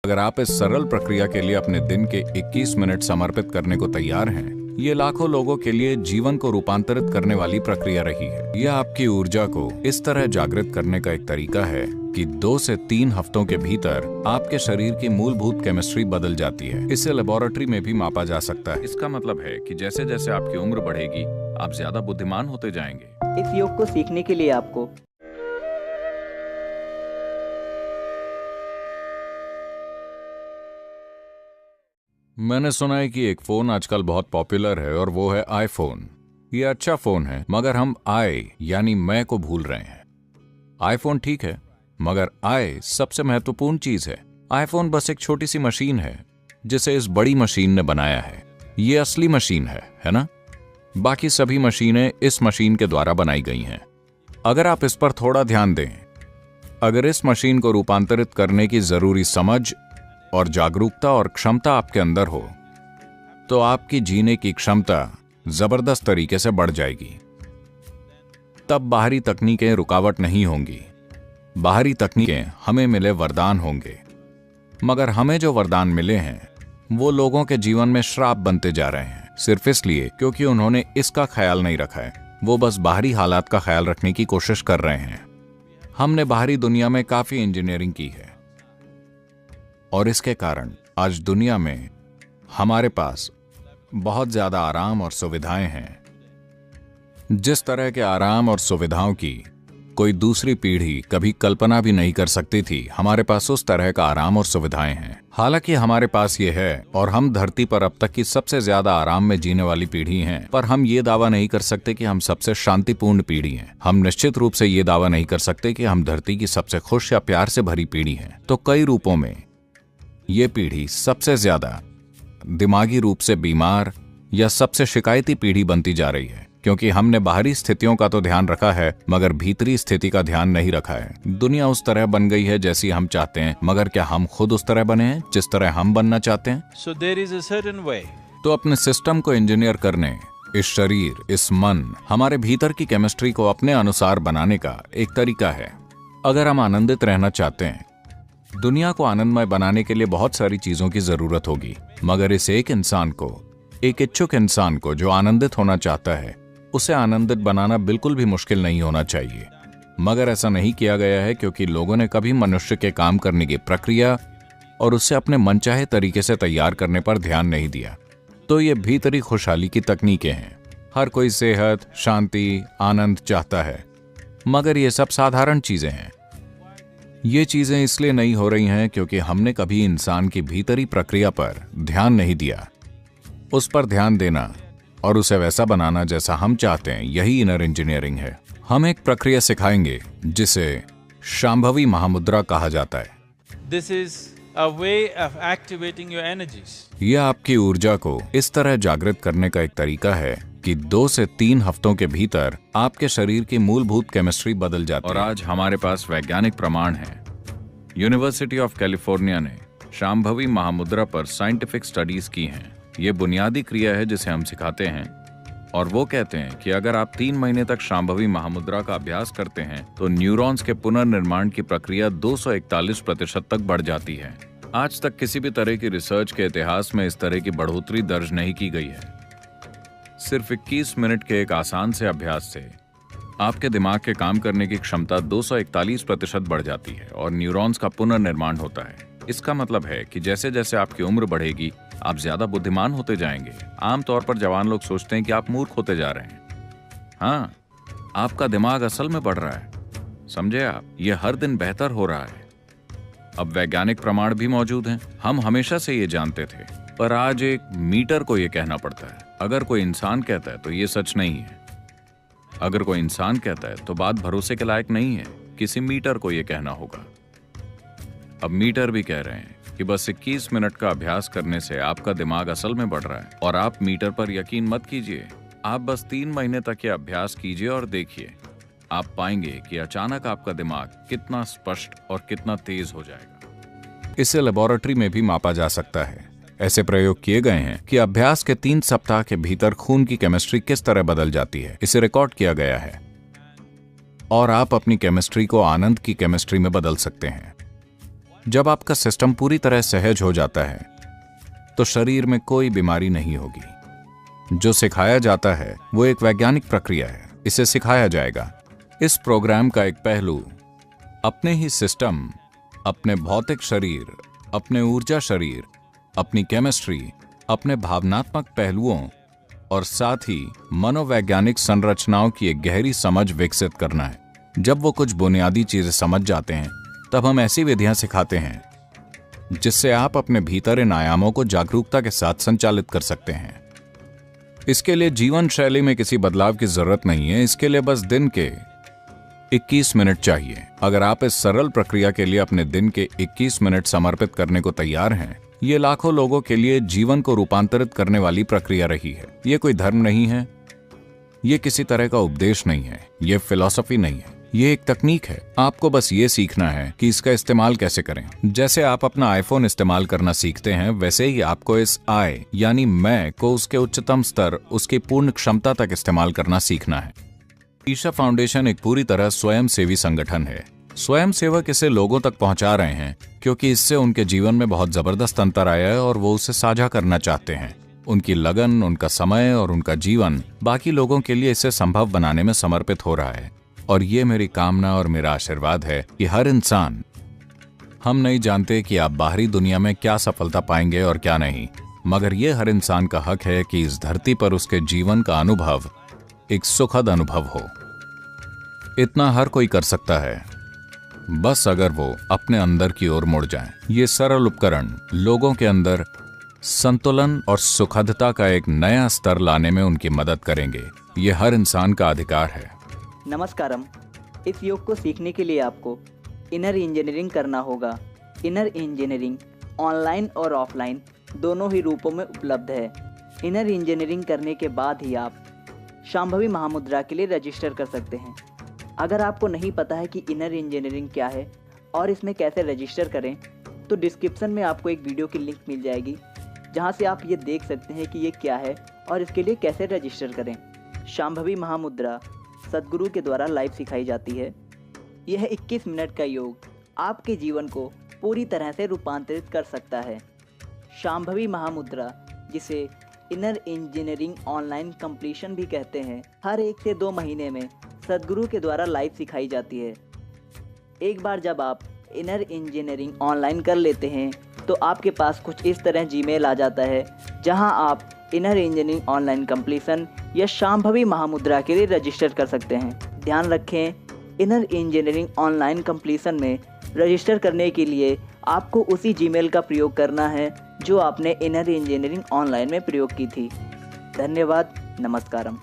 अगर आप इस सरल प्रक्रिया के लिए अपने दिन के 21 मिनट समर्पित करने को तैयार हैं, ये लाखों लोगों के लिए जीवन को रूपांतरित करने वाली प्रक्रिया रही है। यह आपकी ऊर्जा को इस तरह जागृत करने का एक तरीका है कि 2 से 3 हफ्तों के भीतर आपके शरीर की मूलभूत केमिस्ट्री बदल जाती है। इसे लेबोरेटरी में भी मापा जा सकता है। इसका मतलब है कि जैसे जैसे आपकी उम्र बढ़ेगी, आप ज्यादा बुद्धिमान होते जाएंगे। इस योग को सीखने के लिए आपको मैंने सुना है कि एक फोन आजकल बहुत पॉपुलर है और वो है आईफोन। ये अच्छा फोन है, मगर हम यानी मैं को भूल रहे हैं। आईफोन ठीक है, मगर सबसे महत्वपूर्ण चीज है। आईफोन बस एक छोटी सी मशीन है जिसे इस बड़ी मशीन ने बनाया है। ये असली मशीन है ना? बाकी सभी मशीनें इस मशीन के द्वारा बनाई गई हैं। अगर आप इस पर थोड़ा ध्यान दें, अगर इस मशीन को रूपांतरित करने की जरूरी समझ और जागरूकता और क्षमता आपके अंदर हो, तो आपकी जीने की क्षमता जबरदस्त तरीके से बढ़ जाएगी। तब बाहरी तकनीकें रुकावट नहीं होंगी। बाहरी तकनीकें हमें मिले वरदान होंगे, मगर हमें जो वरदान मिले हैं वो लोगों के जीवन में श्राप बनते जा रहे हैं, सिर्फ इसलिए क्योंकि उन्होंने इसका ख्याल नहीं रखा है। वो बस बाहरी हालात का ख्याल रखने की कोशिश कर रहे हैं। हमने बाहरी दुनिया में काफी इंजीनियरिंग की है और इसके कारण आज दुनिया में हमारे पास बहुत ज्यादा आराम और सुविधाएं हैं। जिस तरह के आराम और सुविधाओं की कोई दूसरी पीढ़ी कभी कल्पना भी नहीं कर सकती थी, हमारे पास उस तरह का आराम और सुविधाएं हैं। हालांकि हमारे पास ये है और हम धरती पर अब तक की सबसे ज्यादा आराम में जीने वाली पीढ़ी हैं, पर हम ये दावा नहीं कर सकते कि हम सबसे शांतिपूर्ण पीढ़ी हैं। हम निश्चित रूप से ये दावा नहीं कर सकते कि हम धरती की सबसे खुश या प्यार से भरी पीढ़ी हैं। तो कई रूपों में ये पीढ़ी सबसे ज्यादा दिमागी रूप से बीमार या सबसे शिकायती पीढ़ी बनती जा रही है, क्योंकि हमने बाहरी स्थितियों का तो ध्यान रखा है मगर भीतरी स्थिति का ध्यान नहीं रखा है। दुनिया उस तरह बन गई है जैसी हम चाहते हैं, मगर क्या हम खुद उस तरह बने हैं जिस तरह हम बनना चाहते हैं? So there is a certain way. तो अपने सिस्टम को इंजीनियर करने, इस शरीर, इस मन, हमारे भीतर की केमिस्ट्री को अपने अनुसार बनाने का एक तरीका है। अगर हम आनंदित रहना चाहते हैं, दुनिया को आनंदमय बनाने के लिए बहुत सारी चीजों की जरूरत होगी, मगर इस एक इंसान को, एक इच्छुक इंसान को जो आनंदित होना चाहता है, उसे आनंदित बनाना बिल्कुल भी मुश्किल नहीं होना चाहिए। मगर ऐसा नहीं किया गया है क्योंकि लोगों ने कभी मनुष्य के काम करने की प्रक्रिया और उसे अपने मनचाहे तरीके से तैयार करने पर ध्यान नहीं दिया। तो ये भीतरी खुशहाली की तकनीकें हैं। हर कोई सेहत, शांति, आनंद चाहता है, मगर ये सब साधारण चीजें हैं। ये चीजें इसलिए नहीं हो रही हैं क्योंकि हमने कभी इंसान की भीतरी प्रक्रिया पर ध्यान नहीं दिया। उस पर ध्यान देना और उसे वैसा बनाना जैसा हम चाहते हैं, यही इनर इंजीनियरिंग है। हम एक प्रक्रिया सिखाएंगे जिसे शांभवी महामुद्रा कहा जाता है। This is a way of activating your energies. यह आपकी ऊर्जा को इस तरह जागृत करने का एक तरीका है कि 2 से 3 हफ्तों के भीतर आपके शरीर की मूलभूत केमिस्ट्री बदल जाती है। और आज हमारे पास वैज्ञानिक प्रमाण है। यूनिवर्सिटी ऑफ कैलिफोर्निया ने शांभवी महामुद्रा पर साइंटिफिक स्टडीज की हैं। ये बुनियादी क्रिया है जिसे हम सिखाते हैं, और वो कहते हैं कि अगर आप 3 महीने तक शांभवी महामुद्रा का अभ्यास करते हैं तो न्यूरॉन्स के पुनर्निर्माण की प्रक्रिया 241% तक बढ़ जाती है। आज तक किसी भी तरह की रिसर्च के इतिहास में इस तरह की बढ़ोतरी दर्ज नहीं की गई है। सिर्फ 21 मिनट के एक आसान से अभ्यास से आपके दिमाग के काम करने की क्षमता 241% बढ़ जाती है और न्यूरॉन्स का पुनर्निर्माण होता है। इसका मतलब है कि जैसे जैसे आपकी उम्र बढ़ेगी, आप ज्यादा बुद्धिमान होते जाएंगे। आमतौर पर जवान लोग सोचते हैं कि आप मूर्ख होते जा रहे हैं। हाँ, आपका दिमाग असल में बढ़ रहा है, समझे आप? ये हर दिन बेहतर हो रहा है। अब वैज्ञानिक प्रमाण भी मौजूद हैं। हम हमेशा से ये जानते थे, पर आज एक मीटर को ये कहना पड़ता है। अगर कोई इंसान कहता है तो ये सच नहीं है। अगर कोई इंसान कहता है तो बात भरोसे के लायक नहीं है। किसी मीटर को ये कहना होगा। अब मीटर भी कह रहे हैं कि बस 21 मिनट का अभ्यास करने से आपका दिमाग असल में बढ़ रहा है। और आप मीटर पर यकीन मत कीजिए, आप बस 3 महीने तक ये अभ्यास कीजिए और देखिए, आप पाएंगे कि अचानक आपका दिमाग कितना स्पष्ट और कितना तेज हो जाएगा। इसे लेबोरेटरी में भी मापा जा सकता है। ऐसे प्रयोग किए गए हैं कि अभ्यास के 3 सप्ताह के भीतर खून की केमिस्ट्री किस तरह बदल जाती है। इसे रिकॉर्ड किया गया है और आप अपनी केमिस्ट्री को आनंद की केमिस्ट्री में बदल सकते हैं। जब आपका सिस्टम पूरी तरह सहज हो जाता है तो शरीर में कोई बीमारी नहीं होगी। जो सिखाया जाता है वो एक वैज्ञानिक प्रक्रिया है, इसे सिखाया जाएगा। इस प्रोग्राम का एक पहलू अपने ही सिस्टम, अपने भौतिक शरीर, अपने ऊर्जा शरीर, अपनी केमिस्ट्री, अपने भावनात्मक पहलुओं और साथ ही मनोवैज्ञानिक संरचनाओं की एक गहरी समझ विकसित करना है। जब वो कुछ बुनियादी चीजें समझ जाते हैं तब हम ऐसी विधियां सिखाते हैं जिससे आप अपने भीतर इन आयामों को जागरूकता के साथ संचालित कर सकते हैं। इसके लिए जीवन शैली में किसी बदलाव की जरूरत नहीं है। इसके लिए बस दिन के 21 मिनट चाहिए। अगर आप इस सरल प्रक्रिया के लिए अपने दिन के 21 मिनट समर्पित करने को तैयार हैं, ये लाखों लोगों के लिए जीवन को रूपांतरित करने वाली प्रक्रिया रही है। ये कोई धर्म नहीं है, ये किसी तरह का उपदेश नहीं है, ये फिलॉसफी नहीं है, ये एक तकनीक है। आपको बस ये सीखना है कि इसका इस्तेमाल कैसे करें। जैसे आप अपना आईफोन इस्तेमाल करना सीखते हैं, वैसे ही आपको इस आई यानी मैं को उसके उच्चतम स्तर, उसकी पूर्ण क्षमता तक इस्तेमाल करना सीखना है। ईशा फाउंडेशन एक पूरी तरह स्वयंसेवी संगठन है। स्वयं सेवक इसे लोगों तक पहुंचा रहे हैं क्योंकि इससे उनके जीवन में बहुत जबरदस्त अंतर आया है और वो उसे साझा करना चाहते हैं। उनकी लगन, उनका समय और उनका जीवन बाकी लोगों के लिए इसे संभव बनाने में समर्पित हो रहा है। और ये मेरी कामना और मेरा आशीर्वाद है कि हर इंसान, हम नहीं जानते कि आप बाहरी दुनिया में क्या सफलता पाएंगे और क्या नहीं, मगर ये हर इंसान का हक है कि इस धरती पर उसके जीवन का अनुभव एक सुखद अनुभव हो। इतना हर कोई कर सकता है, बस अगर वो अपने अंदर की ओर मुड़ जाए। ये सरल उपकरण लोगों के अंदर संतुलन और सुखदता का एक नया स्तर लाने में उनकी मदद करेंगे। ये हर इंसान का अधिकार है। नमस्कारम। इस योग को सीखने के लिए आपको इनर इंजीनियरिंग करना होगा। इनर इंजीनियरिंग ऑनलाइन और ऑफलाइन दोनों ही रूपों में उपलब्ध है। इनर इंजीनियरिंग करने के बाद ही आप शांभवी महामुद्रा के लिए रजिस्टर कर सकते हैं। अगर आपको नहीं पता है कि इनर इंजीनियरिंग क्या है और इसमें कैसे रजिस्टर करें, तो डिस्क्रिप्शन में आपको एक वीडियो की लिंक मिल जाएगी जहां से आप ये देख सकते हैं कि ये क्या है और इसके लिए कैसे रजिस्टर करें। शांभवी महामुद्रा सद्गुरु के द्वारा लाइव सिखाई जाती है। यह 21 मिनट का योग आपके जीवन को पूरी तरह से रूपांतरित कर सकता है। शांभवी महामुद्रा, जिसे इनर इंजीनियरिंग ऑनलाइन कंप्लीशन भी कहते हैं, हर 1 से 2 महीने में सद्गुरु के द्वारा लाइव सिखाई जाती है। एक बार जब आप इनर इंजीनियरिंग ऑनलाइन कर लेते हैं तो आपके पास कुछ इस तरह जीमेल आ जाता है जहां आप इनर इंजीनियरिंग ऑनलाइन कंप्लीशन या शांभवी महामुद्रा के लिए रजिस्टर कर सकते हैं। ध्यान रखें, इनर इंजीनियरिंग ऑनलाइन कंप्लीशन में रजिस्टर करने के लिए आपको उसी जीमेल का प्रयोग करना है जो आपने इनर इंजीनियरिंग ऑनलाइन में प्रयोग की थी। धन्यवाद। नमस्कारम।